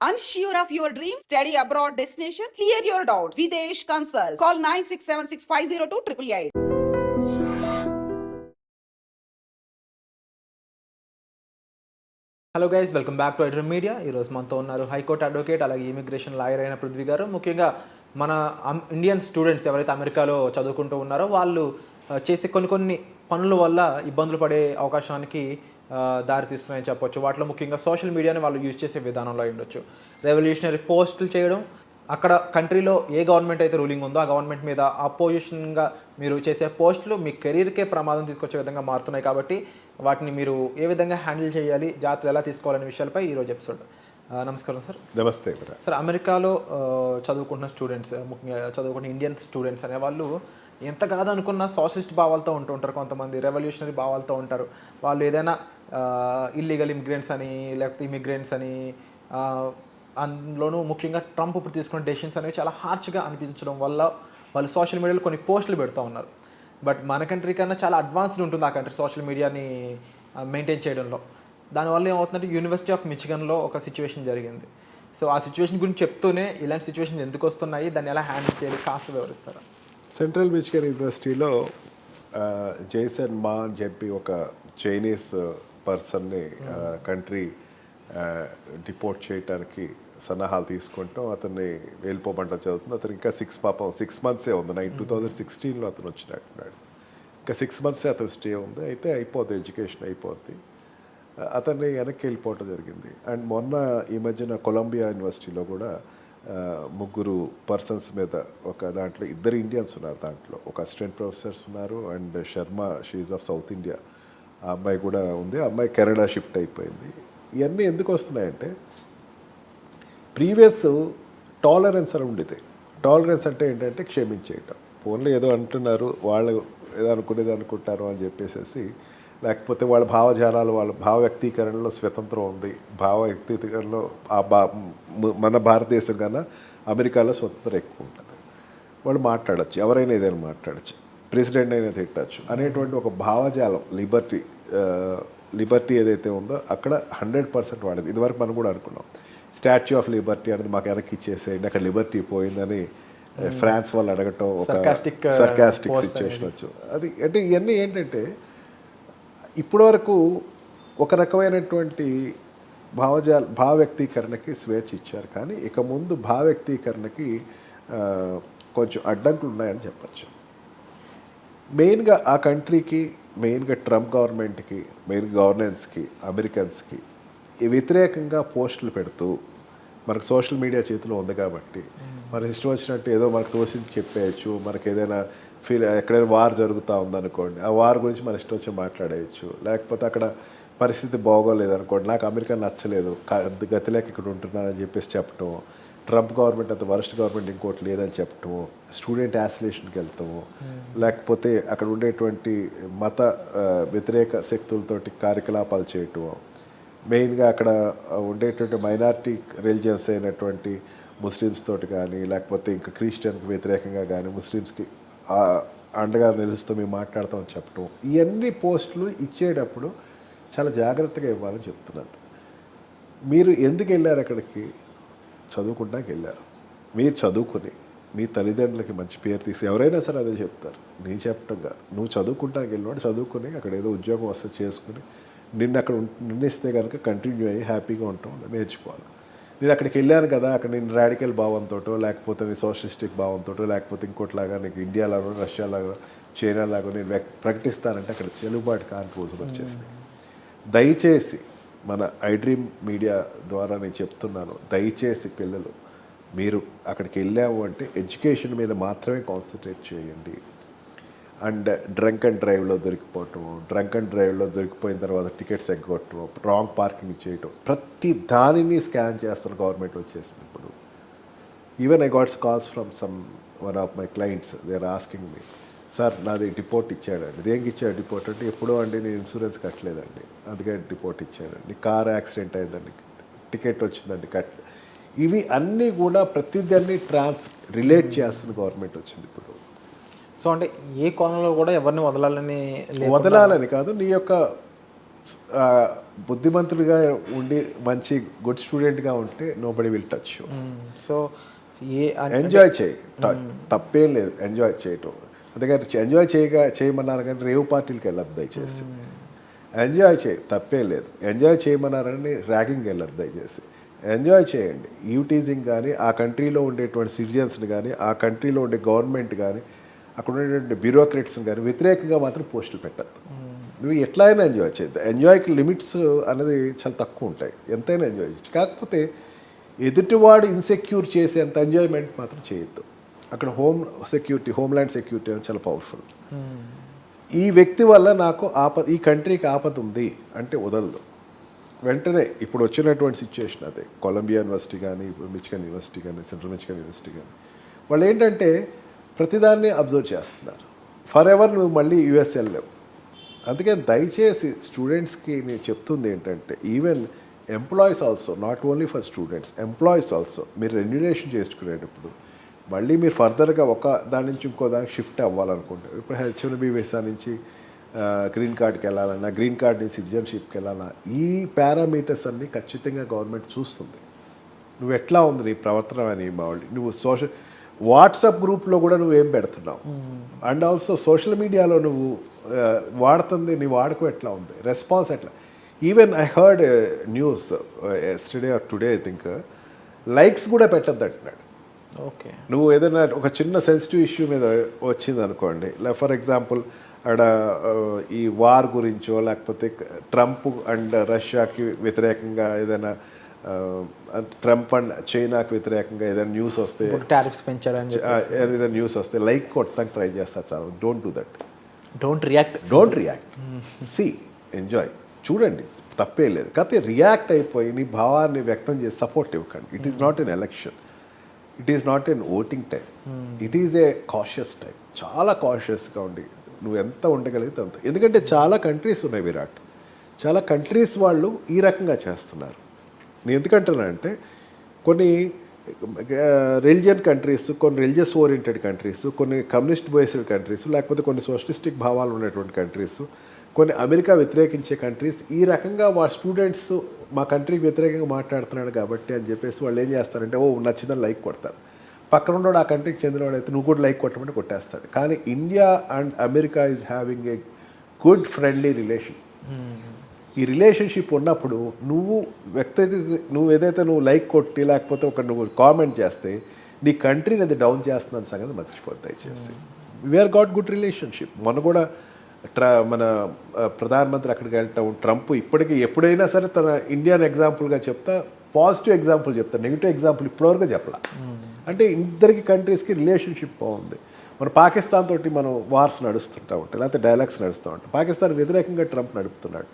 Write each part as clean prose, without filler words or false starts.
Unsure of your dream? Study abroad destination? Clear your doubts. Videsh Consult. Call 9676502888. Hello guys, welcome back to iDream media. ఈరోజు మనతో ఉన్నారు high court advocate, అలాగే immigration lawyer అయిన పృథ్వీ గారు. ముఖ్యంగా మన ఇండియన్ స్టూడెంట్స్ ఎవరైతే అమెరికాలో చదువుకుంటూ ఉన్నారో వాళ్ళు చేసే కొన్ని పనుల వల్ల ఇబ్బందులు పడే అవకాశానికి దారితీస్తున్నాయని చెప్పొచ్చు. వాటిలో ముఖ్యంగా సోషల్ మీడియాని వాళ్ళు యూజ్ చేసే విధానంలో ఉండొచ్చు. రెవల్యూషనరీ పోస్టులు చేయడం, అక్కడ కంట్రీలో ఏ గవర్నమెంట్ అయితే రూలింగ్ ఉందో ఆ గవర్నమెంట్ మీద అపోజిషన్గా మీరు చేసే పోస్టులు మీ కెరీర్కే ప్రమాదం తీసుకొచ్చే విధంగా మారుతున్నాయి. కాబట్టి వాటిని మీరు ఏ విధంగా హ్యాండిల్ చేయాలి, జాగ్రత్తలు ఎలా తీసుకోవాలనే విషయాలపై ఈరోజు ఎపిసోడ్. నమస్కారం సార్. నమస్తే సార్. అమెరికాలో చదువుకుంటున్న స్టూడెంట్స్, ముఖ్యంగా చదువుకుంటున్న ఇండియన్ స్టూడెంట్స్ అనేవాళ్ళు ఎంత కాదనుకున్న సోషలిస్ట్ భావాలతో ఉంటూ ఉంటారు, కొంతమంది రెవల్యూషనరీ భావాలతో ఉంటారు. వాళ్ళు ఏదైనా ఇల్లీగల్ ఇమిగ్రెంట్స్ అని, లేకపోతే ఇమిగ్రెంట్స్ అని, అందులోనూ ముఖ్యంగా ట్రంప్ ఇప్పుడు తీసుకున్న డెసిషన్స్ అనేవి చాలా హార్ష్గా అనిపించడం వల్ల వాళ్ళు సోషల్ మీడియాలో కొన్ని పోస్టులు పెడుతూ ఉన్నారు. బట్ మన కంట్రీ కన్నా చాలా అడ్వాన్స్డ్ ఉంటుంది ఆ కంట్రీ సోషల్ మీడియాని మెయింటైన్ చేయడంలో. దానివల్ల ఏమవుతుందంటే యూనివర్సిటీ ఆఫ్ మిచిగన్లో ఒక సిచ్యువేషన్ జరిగింది. సో ఆ సిచ్యువేషన్ గురించి చెప్తూనే ఇలాంటి సిచ్యువేషన్ ఎందుకు వస్తున్నాయి, దాన్ని ఎలా హ్యాండిల్ చేయాలి కాస్త వివరిస్తారా? సెంట్రల్ మిచిగన్ యూనివర్సిటీలో జేసన్ మా అని చెప్పి ఒక చైనీస్ పర్సన్ని కంట్రీ డిపోర్ట్ చేయడానికి సన్నాహాలు తీసుకుంటాం, అతన్ని వెళ్ళిపోమంటం చదువుతుంది. అతను ఇంకా 6 మంత్సే ఉంది. 2016లో అతను వచ్చినట్టున్నాడు. ఇంకా 6 మంత్సే అతను స్టే ఉంది. అయితే అయిపోద్ది, ఎడ్యుకేషన్ అయిపోద్ది. అతన్ని వెనక్కి వెళ్ళిపోవటం జరిగింది. అండ్ మొన్న ఈ మధ్యన కొలంబియా యూనివర్సిటీలో కూడా 3 పర్సన్స్ మీద ఒక దాంట్లో 2 ఇండియన్స్ ఉన్నారు. దాంట్లో ఒక అసిస్టెంట్ ప్రొఫెసర్స్ ఉన్నారు and Sharma, she's of south India, ఆ అమ్మాయి కూడా ఉంది. ఆ అమ్మాయి కెనడా షిఫ్ట్ అయిపోయింది. ఇవన్నీ ఎందుకు వస్తున్నాయంటే ప్రీవియస్ టాలరెన్స్ అని ఉండేది. టాలరెన్స్ అంటే ఏంటంటే క్షమించేయటం. ఫోన్లో ఏదో అంటున్నారు, వాళ్ళు ఏదో అనుకునేది అనుకుంటారు అని చెప్పేసి, లేకపోతే వాళ్ళ భావజాలాలు, వాళ్ళ భావ వ్యక్తీకరణలో స్వతంత్రం ఉంది. భావ వ్యక్తీకరణలో మన భారతదేశం కన్నా అమెరికాలో స్వతంత్రం ఎక్కువ ఉంటుంది. వాళ్ళు మాట్లాడచ్చు, ఎవరైనా ఏదైనా మాట్లాడచ్చు, ప్రెసిడెంట్ అయినా తిట్టచ్చు అనేటువంటి ఒక భావజాలం, లిబర్టీ ఏదైతే ఉందో అక్కడ 100% వాడేది. ఇదివరకు మనం కూడా అనుకున్నాం స్టాచ్యూ ఆఫ్ లిబర్టీ అనేది మాకు వెనక్కి ఇచ్చేసేయండి, అక్కడ లిబర్టీ పోయిందని ఫ్రాన్స్ వాళ్ళు అడగటం ఒక సర్కాస్టిక్ సిచ్యువేషన్ వచ్చు. అది అంటే ఇవన్నీ ఏంటంటే ఇప్పటివరకు ఒక రకమైనటువంటి భావ వ్యక్తీకరణకి స్వేచ్ఛ ఇచ్చారు, కానీ ఇక ముందు భావ వ్యక్తీకరణకి కొంచెం అడ్డంకులు ఉన్నాయని చెప్పచ్చు. మెయిన్గా ఆ కంట్రీకి, మెయిన్గా ట్రంప్ గవర్నమెంట్కి, మెయిన్ గవర్నెన్స్కి, అమెరికన్స్కి వ్యతిరేకంగా పోస్టులు పెడుతూ, మనకు సోషల్ మీడియా చేతిలో ఉంది కాబట్టి మనకి ఇష్టం వచ్చినట్టు ఏదో మనకు తోసింది చెప్పేయచ్చు. మనకి ఏదైనా ఎక్కడైనా వార్ జరుగుతూ ఉందనుకోండి, ఆ వార్ గురించి మన ఇష్టం వచ్చి మాట్లాడేయచ్చు. లేకపోతే అక్కడ పరిస్థితి బాగోలేదు అనుకోండి, నాకు అమెరికా నచ్చలేదు, గతిలేక ఇక్కడ ఉంటున్నానని చెప్పేసి చెప్పటం, ట్రంప్ గవర్నమెంట్ అంత వరస్ట్ గవర్నమెంట్ ఇంకోటి లేదని చెప్పటము, స్టూడెంట్ యాసిలేషన్కి వెళ్తాము, లేకపోతే అక్కడ ఉండేటువంటి మత వ్యతిరేక శక్తులతోటి కార్యకలాపాలు చేయటము, మెయిన్గా అక్కడ ఉండేటువంటి మైనారిటీ రిలీజియన్స్ అయినటువంటి ముస్లిమ్స్ తోటి కానీ, లేకపోతే ఇంకా క్రిస్టియన్కి వ్యతిరేకంగా కానీ, ముస్లిమ్స్కి అండగా నిలుస్తూ మేము మాట్లాడతామని చెప్పటం, ఇవన్నీ పోస్టులు ఇచ్చేటప్పుడు చాలా జాగ్రత్తగా ఇవ్వాలని చెప్తున్నాను. మీరు ఎందుకు వెళ్ళారు అక్కడికి? చదువుకుంటానికి వెళ్ళారు. మీరు చదువుకుని మీ తల్లిదండ్రులకి మంచి పేరు తీసి, ఎవరైనా సరే అదే చెప్తారు, నేను చెప్పటంగా నువ్వు చదువుకుంటానికి వెళ్ళినవాడు చదువుకుని అక్కడ ఏదో ఉద్యోగం వస్తే చేసుకుని నిన్ను అక్కడ నిన్నిస్తే కనుక కంటిన్యూ అయ్యి హ్యాపీగా ఉంటాం నేర్చుకోవాలి. నేను అక్కడికి వెళ్ళాను కదా, అక్కడ నేను రాడికల్ భావంతో, లేకపోతే నీ సోషలిస్టిక్ భావంతో, లేకపోతే ఇంకోటిలాగా నీకు ఇండియాలాగా, రష్యాలాగా, చైనాలాగా నేను ప్రకటిస్తానంటే అక్కడ చెల్లుబాటు కాని రోజులు వచ్చేస్తాయి. దయచేసి మన ఐడ్రీమ్ మీడియా ద్వారా నేను చెప్తున్నాను, దయచేసి పిల్లలు మీరు అక్కడికి వెళ్ళాము అంటే ఎడ్యుకేషన్ మీద మాత్రమే కాన్సన్ట్రేట్ చేయండి. అండ్ డ్రంక్ అండ్ డ్రైవ్లో దొరికిపోయిన తర్వాత టికెట్స్ ఎగ్గొట్టడం, రాంగ్ పార్కింగ్ చేయటం, ప్రతి దానిని స్కాన్ చేస్తున్న గవర్నమెంట్ వచ్చేసింది ఇప్పుడు. Even I gots calls from one of my clients, they are asking me, sir నాది డిపోర్ట్ ఇచ్చాడండి. దేనికి ఇచ్చాడు డిపోర్ట్ అంటే, ఎప్పుడో అండి నేను ఇన్సూరెన్స్ కట్టలేదండి, అందుకే డిపోర్ట్ ఇచ్చాడండి. కార్ యాక్సిడెంట్ అయిందండి, టికెట్ వచ్చిందండి, ఇవి అన్నీ కూడా ప్రతిదాన్ని రిలేట్ చేస్తున్న గవర్నమెంట్ వచ్చింది ఇప్పుడు. సో అంటే ఏ కోణంలో కూడా ఎవరిని వదలాలని కాదు, నీ యొక్క బుద్ధిమంతుడిగా ఉండి మంచి గుడ్ స్టూడెంట్గా ఉంటే nobody will touch you. So enjoy చేయి, తప్పేం లేదు ఎంజాయ్ చేయటం. అందుకని ఎంజాయ్ చేయమన్నారు కానీ రేవ్ పార్టీలకు వెళ్ళదు దయచేసి. ఎంజాయ్ చేయి, తప్పేం లేదు. ఎంజాయ్ చేయమన్నారని ర్యాగింగ్కి వెళ్ళదు దయచేసి. ఎంజాయ్ చేయండి. యూటీజింగ్ కానీ, ఆ కంట్రీలో ఉండేటువంటి సిటిజన్స్ని కానీ, ఆ కంట్రీలో ఉండే గవర్నమెంట్ కానీ, అక్కడ ఉండేటువంటి బ్యూరోక్రేట్స్ని కానీ వ్యతిరేకంగా మాత్రం పోస్టులు పెట్టద్దు. నువ్వు ఎట్లయినా ఎంజాయ్ చేయద్దు. ఎంజాయ్కి లిమిట్స్ అనేది చాలా తక్కువ ఉంటాయి, ఎంతైనా ఎంజాయ్ చేయొచ్చు. కాకపోతే ఎదుటివాడు ఇన్సెక్యూర్ చేసేంత ఎంజాయ్మెంట్ మాత్రం చేయొద్దు. అక్కడ హోమ్ల్యాండ్ సెక్యూరిటీ అనేది చాలా పవర్ఫుల్. ఈ వ్యక్తి వల్ల నాకు ఈ కంట్రీకి ఆపద ఉంది అంటే వదలదు వెంటనే. ఇప్పుడు వచ్చినటువంటి సిచ్యువేషన్ అదే. కొలంబియా యూనివర్సిటీ కానీ, ఇప్పుడు మిచిగన్ యూనివర్సిటీ కానీ, సెంట్రల్ మిచిగన్ యూనివర్సిటీ కానీ, వాళ్ళు ఏంటంటే ప్రతిదాన్ని అబ్జర్వ్ చేస్తున్నారు. ఫర్ ఎవర్ నువ్వు మళ్ళీ యూఎస్ వెళ్ళలేవు. అందుకే దయచేసి స్టూడెంట్స్కి నేను చెప్తుంది ఏంటంటే, even employees also, not only for students, employees also మీరు రెన్యులేషన్ చేసుకునేటప్పుడు మళ్ళీ మీరు ఫర్దర్గా ఒక దాని నుంచి ఇంకో దానికి షిఫ్ట్ అవ్వాలనుకుంటే, ఇప్పుడు H1B వీసా నుంచి గ్రీన్ కార్డ్కి వెళ్ళాలన్నా, గ్రీన్ కార్డ్ నుంచి సిటిజన్షిప్కి వెళ్ళాలన్నా, ఈ పారామీటర్స్ అన్నీ ఖచ్చితంగా గవర్నమెంట్ చూస్తుంది. నువ్వు ఎట్లా ఉంది నీ ప్రవర్తన అని, నువ్వు వాట్సాప్ గ్రూప్లో కూడా నువ్వేం పెడుతున్నావు, అండ్ ఆల్సో సోషల్ మీడియాలో నువ్వు వాడుతుంది, నీ వాడకం ఎట్లా ఉంది, రెస్పాన్స్ ఎట్లా. Even I heard news yesterday or today I think, likes కూడా పెట్టద్దు అంటున్నాడు. ఓకే, నువ్వు ఏదైనా ఒక చిన్న సెన్సిటివ్ ఇష్యూ మీద వచ్చింది అనుకోండి, ఫర్ ఎగ్జాంపుల్ అక్కడ ఈ వార్ గురించో, లేకపోతే ట్రంప్ అండ్ రష్యాకి వ్యతిరేకంగా ఏదైనా, ట్రంప్ అండ్ చైనాకి వ్యతిరేకంగా ఏదైనా న్యూస్ వస్తే, టారిఫ్స్ పెంచాడని ఏదైనా న్యూస్ వస్తే లైక్ కొట్టడానికి ట్రై చేస్తారు చాలా. Don't do that. Don't react. See, enjoy, చూడండి, తప్పే లేదు. కాకపోతే రియాక్ట్ అయిపోయి నీ భావాన్ని వ్యక్తం చేసి సపోర్ట్ ఇవ్వకండి. It is not an election, it is not an voting time, it is a cautious time. చాలా కాషియస్గా ఉండి నువ్వు ఎంత ఉండగలిగితే అంత. ఎందుకంటే చాలా కంట్రీస్ ఉన్నాయి విరాట్, చాలా కంట్రీస్ వాళ్ళు ఈ రకంగా చేస్తున్నారు. నేను ఎందుకంటున్నానంటే, కొన్ని రిలిజియన్ కంట్రీస్, కొన్ని రిలీజియస్ ఓరియంటెడ్ కంట్రీస్, కొన్ని కమ్యూనిస్ట్ బేస్డ్ కంట్రీస్, లేకపోతే కొన్ని సోషలిస్టిక్ భావాలు ఉన్నటువంటి కంట్రీస్, కొన్ని అమెరికా వ్యతిరేకించే కంట్రీస్ ఈ రకంగా వాళ్ళ స్టూడెంట్స్ మా కంట్రీకి వ్యతిరేకంగా మాట్లాడుతున్నాడు కాబట్టి అని చెప్పేసి వాళ్ళు ఏం చేస్తారంటే, ఓ నచ్చిందని లైక్ కొడతారు. పక్కన ఉన్నవాడు ఆ కంట్రీకి చెందినవాడు అయితే నువ్వు కూడా లైక్ కొట్టమంటే కొట్టేస్తాడు. కానీ India and America is having a good friendly relation. ఈ రిలేషన్షిప్ ఉన్నప్పుడు నువ్వు ఏదైతే నువ్వు లైక్ కొట్టి, లేకపోతే నువ్వు కామెంట్ చేస్తే నీ కంట్రీని అది డౌన్ చేస్తున్న సంగతి మర్చిపోద్ది దయచేసి. We are got good relationship. మొన్న కూడా మన ప్రధానమంత్రి అక్కడికి వెళ్ళటం, ట్రంప్ ఇప్పటికీ ఎప్పుడైనా సరే తన ఇండియాని ఎగ్జాంపుల్గా చెప్తా, పాజిటివ్ ఎగ్జాంపుల్ చెప్తా, నెగిటివ్ ఎగ్జాంపుల్ ఇప్పటివరకు చెప్పాల. అంటే ఇద్దరికి కంట్రీస్కి రిలేషన్షిప్ బాగుంది. మన పాకిస్తాన్ తోటి మనం వార్స్ నడుస్తుంటా ఉంటాయి, లేకపోతే డైలాగ్స్ నడుస్తూ ఉంటాయి. పాకిస్తాన్ వ్యతిరేకంగా ట్రంప్ నడుపుతున్నాడు.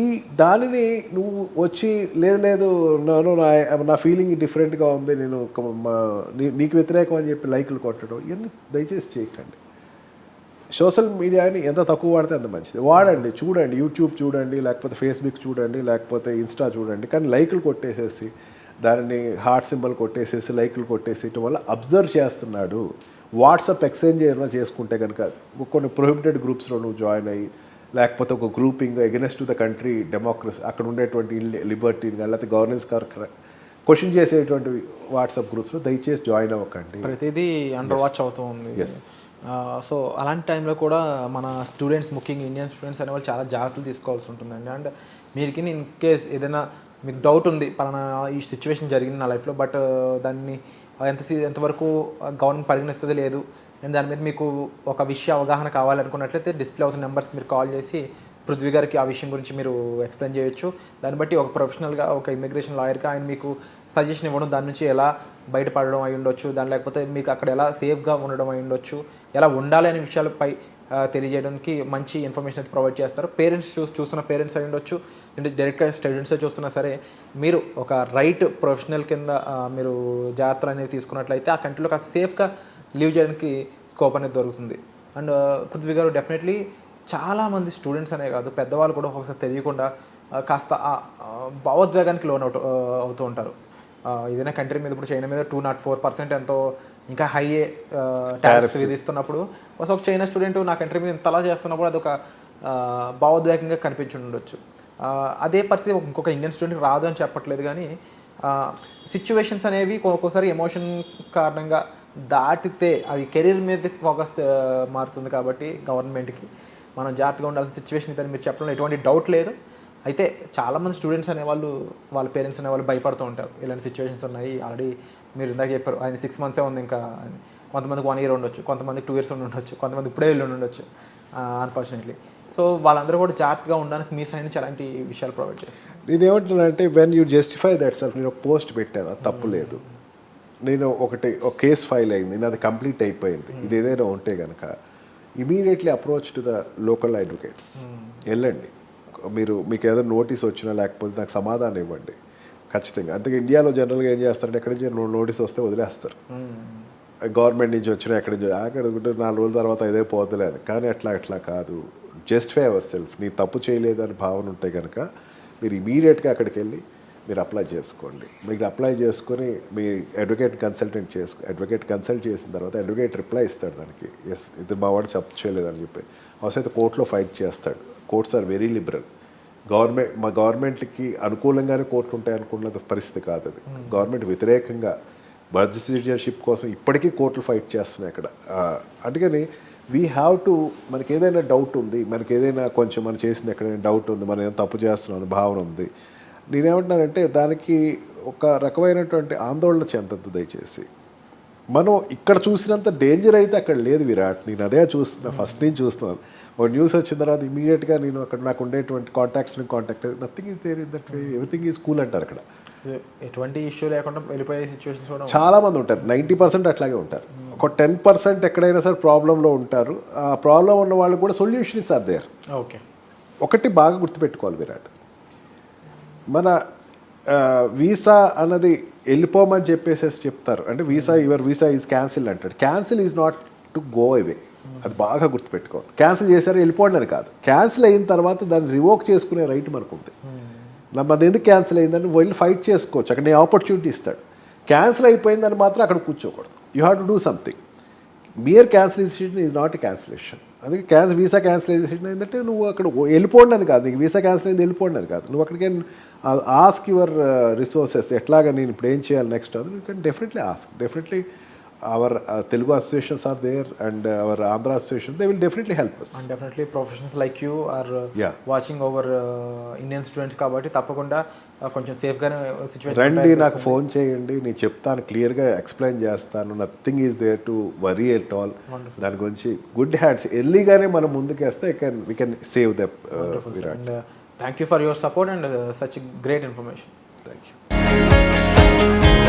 ఈ దానిని నువ్వు వచ్చి లేదు నా ఫీలింగ్ డిఫరెంట్గా ఉంది, నేను నీకు వ్యతిరేకం అని చెప్పి లైకులు కొట్టడం, ఇవన్నీ దయచేసి చేయకండి. సోషల్ మీడియాని ఎంత తక్కువ వాడితే అంత మంచిది. వాడండి, చూడండి, యూట్యూబ్ చూడండి, లేకపోతే ఫేస్బుక్ చూడండి, లేకపోతే ఇన్స్టా చూడండి. కానీ లైకులు కొట్టేసేసి, దానిని హార్ట్ సింబల్ కొట్టేసేసి, లైకులు కొట్టేసేయటం వల్ల అబ్జర్వ్ చేస్తున్నాడు. వాట్సాప్ ఎక్స్చేంజ్ ఏమైనా చేసుకుంటే కనుక కొన్ని ప్రొహిబిటెడ్ గ్రూప్స్లో నువ్వు జాయిన్ అయ్యి, లేకపోతే ఒక grouping against to the country democracy, అక్కడ ఉండేటువంటి లిబర్టీని కానీ, లేకపోతే గవర్నెన్స్ క్వశ్చన్ చేసేటువంటి వాట్సాప్ గ్రూప్స్లో దయచేసి జాయిన్ అవ్వకండి. ప్రతిదీ అండర్ వాచ్ అవుతూ ఉంది. సో అలాంటి టైంలో కూడా మన స్టూడెంట్స్, ముఖ్యంగా ఇండియన్ స్టూడెంట్స్ అనేవాళ్ళు చాలా జాగ్రత్తలు తీసుకోవాల్సి ఉంటుందండి. అండ్ మీరుకి ఇన్ కేస్ ఏదైనా మీకు డౌట్ ఉంది, పలానా ఈ సిచ్యువేషన్ జరిగింది నా లైఫ్లో, బట్ దాన్ని ఎంతవరకు గవర్నమెంట్ పరిగణిస్తుంది లేదు, నేను దాని మీద మీకు ఒక విషయ అవగాహన కావాలనుకున్నట్లయితే డిస్ప్లే అవుతున్న నెంబర్స్కి మీరు కాల్ చేసి పృథ్వీ గారికి ఆ విషయం గురించి మీరు ఎక్స్ప్లెయిన్ చేయొచ్చు. దాన్ని బట్టి ఒక ప్రొఫెషనల్గా, ఒక ఇమిగ్రేషన్ లాయర్గా ఆయన మీకు సజెషన్ ఇవ్వడం, దాని నుంచి ఎలా బయటపడడం అయి ఉండొచ్చు, దాని లేకపోతే మీకు అక్కడ ఎలా సేఫ్గా ఉండడం అయి ఉండొచ్చు, ఎలా ఉండాలి అనే విషయాలపై తెలియజేయడానికి మంచి ఇన్ఫర్మేషన్ అయితే ప్రొవైడ్ చేస్తారు. పేరెంట్స్ చూస్తున్న పేరెంట్స్ అయి ఉండొచ్చు, అంటే డైరెక్ట్గా స్టూడెంట్స్ చూస్తున్నా సరే, మీరు ఒక రైట్ ప్రొఫెషనల్ కింద మీరు జాగ్రత్తలు అనేది తీసుకున్నట్లయితే ఆ కంట్రీలో కాస్త సేఫ్గా లీవ్ చేయడానికి స్కోప్ అనేది దొరుకుతుంది. అండ్ పృథ్వీ గారు, డెఫినెట్లీ చాలామంది స్టూడెంట్స్ అనే కాదు, పెద్దవాళ్ళు కూడా ఒకసారి తెలియకుండా కాస్త భావోద్వేగానికి లోన్ అవుతూ ఉంటారు. ఏదైనా కంట్రీ మీద, ఇప్పుడు చైనా మీద 204% ఎంతో ఇంకా హైయే టారిఫ్స్ విధిస్తున్నప్పుడు ఒక చైనా స్టూడెంట్ నా కంట్రీ మీద ఇంతలా చేస్తున్నప్పుడు అదొక భావోద్వేగంగా కనిపించి ఉండొచ్చు. అదే పరిస్థితి ఇంకొక ఇండియన్ స్టూడెంట్కి రాదు అని చెప్పట్లేదు, కానీ సిచ్యువేషన్స్ అనేవి ఒక్కోసారి ఎమోషన్ కారణంగా దాటితే అది కెరీర్ మీద ఫోకస్ మారుతుంది. కాబట్టి గవర్నమెంట్కి మనం జాగ్రత్తగా ఉండాల్సిన సిచ్యువేషన్ ఇదని మీరు చెప్పడంలో ఎటువంటి డౌట్ లేదు. అయితే చాలామంది స్టూడెంట్స్ అనేవాళ్ళు వాళ్ళ పేరెంట్స్ అనేవాళ్ళు భయపడుతూ ఉంటారు, ఇలాంటి సిచ్యువేషన్స్ ఉన్నాయి. ఆల్రెడీ మీరు ఇందాక చెప్పారు ఆయన 6 months ఉంది ఇంకా అని. కొంతమందికి 1 year ఉండొచ్చు, కొంతమందికి 2 years ఉండొచ్చు, కొంతమంది ఇప్పుడే వెళ్ళి ఉండొచ్చు అన్ఫార్చునేట్లీ. సో వాళ్ళందరూ కూడా జాగ్రత్తగా ఉండడానికి మీ సైడ్ నుంచి అలాంటి విషయాలు ప్రొవైడ్ చేస్తారు. నేను ఏమంటున్నానంటే when you justify that self, నేను ఒక పోస్ట్ పెట్టాను, అది తప్పు లేదు. నేను ఒక కేసు ఫైల్ అయింది, నాది కంప్లీట్ అయిపోయింది, ఇది ఏదైనా ఉంటే కనుక immediately approach to the local advocates. వెళ్ళండి, మీకు ఏదైనా నోటీస్ వచ్చినా లేకపోతే నాకు సమాధానం ఇవ్వండి ఖచ్చితంగా. అందుకే ఇండియాలో జనరల్గా ఏం చేస్తారంటే ఎక్కడి నుంచి నోటీస్ వస్తే వదిలేస్తారు, గవర్నమెంట్ నుంచి వచ్చినా ఎక్కడి నుంచి అక్కడ 4 రోజుల తర్వాత ఇదే పోతులే అని. కానీ అట్లా కాదు, జస్టిఫై అవర్ సెల్ఫ్. నీ తప్పు చేయలేదని భావన ఉంటే కనుక మీరు ఇమీడియట్గా అక్కడికి వెళ్ళి మీరు అప్లై చేసుకోండి. మీరు అప్లై చేసుకొని మీ అడ్వకేట్ కన్సల్ట్ చేసిన తర్వాత అడ్వకేట్ రిప్లై ఇస్తాడు దానికి, ఎస్ ఇది మా వాడు చేయలేదని చెప్పి. అవసరం కోర్టులో ఫైట్ చేస్తాడు. Courts are very liberal. మా గవర్నమెంట్కి అనుకూలంగానే కోర్టులు ఉంటాయి అనుకున్న పరిస్థితి కాదు అది. గవర్నమెంట్ వ్యతిరేకంగా బర్త్ సిటిజన్షిప్ కోసం ఇప్పటికీ కోర్టులు ఫైట్ చేస్తున్నాయి అక్కడ. అందుకని వీ హ్యావ్ టు, మనకి ఏదైనా డౌట్ ఉంది, మనకి ఏదైనా కొంచెం మనం చేసింది ఎక్కడైనా డౌట్ ఉంది, మనం ఏదైనా తప్పు చేస్తున్నాం అనే భావన ఉంది, నేనేమంటున్నానంటే దానికి ఒక రకమైనటువంటి ఆందోళన చెందద్దు దయచేసి. మనం ఇక్కడ చూసినంత డేంజర్ అయితే అక్కడ లేదు విరాట్. నేను అదే చూస్తున్నా, ఫస్ట్ నుంచి చూస్తున్నాను. ఒక న్యూస్ వచ్చిన తర్వాత ఇమీడియట్గా నేను అక్కడ నాకు ఉండేటువంటి కాంటాక్ట్స్ని contact, nothing is there in that way, everything is cool అంటారు అక్కడ. ఎటువంటి ఇష్యూ లేకుండా వెళ్ళిపోయే సిచ్యువేషన్స్ కూడా చాలా మంది ఉంటారు, 90% అట్లాగే ఉంటారు. ఒక 10% ఎక్కడైనా సరే ప్రాబ్లంలో ఉంటారు. ఆ ప్రాబ్లం ఉన్న వాళ్ళు కూడా సొల్యూషన్స్ ఆర్ దేర్. ఓకే, ఒకటి బాగా గుర్తుపెట్టుకోవాలి విరాట్, మన వీసా అన్నది వెళ్ళిపోమని చెప్పేసేసి చెప్తారు. అంటే యువర్ వీసా ఈజ్ క్యాన్సిల్ అంటాడు. Cancel is not to go away, అది బాగా గుర్తుపెట్టుకోవాలి. క్యాన్సిల్ చేశారు వెళ్ళిపోండి అని కాదు. క్యాన్సిల్ అయిన తర్వాత దాన్ని రివోక్ చేసుకునే రైట్ మనకు ఉంది. అది ఎందుకు క్యాన్సిల్ అయిందని వెళ్ళి ఫైట్ చేసుకోవచ్చు, అక్కడ నేను ఆపర్చునిటీ ఇస్తాడు. క్యాన్సిల్ అయిపోయిందని మాత్రం అక్కడ కూర్చోకూడదు. You have to do something. Mere cancellation is not a cancellation. అందుకే వీసా క్యాన్సిలేషన్ ఏంటంటే నువ్వు అక్కడ వెళ్ళిపోండి అని కాదు, నీకు వీసా క్యాన్సిల్ అయింది వెళ్ళిపోండి అని కాదు. నువ్వు అక్కడికి ఆస్క్ యువర్ రిసోర్సెస్, ఎట్లాగా నేను ఇప్పుడు ఏం చేయాలి నెక్స్ట్ అది you can definitely ask. Definitely our Telugu associations are there and our Andhra association, they will definitely help us. And definitely professionals like you are watching over Indian students కాబట్టి తప్పకుండా కొంచెం సేఫ్గానే situation రండి, నాకు phone చేయండి, నేను చెప్తాను, క్లియర్గా explain చేస్తాను. Nothing is there to worry at all. దాని గురించి గుడ్ హ్యాట్స్ ఎర్లీగానే మనం ముందుకేస్తే we can save the Virat. And thank you for your support and such great information. Thank you.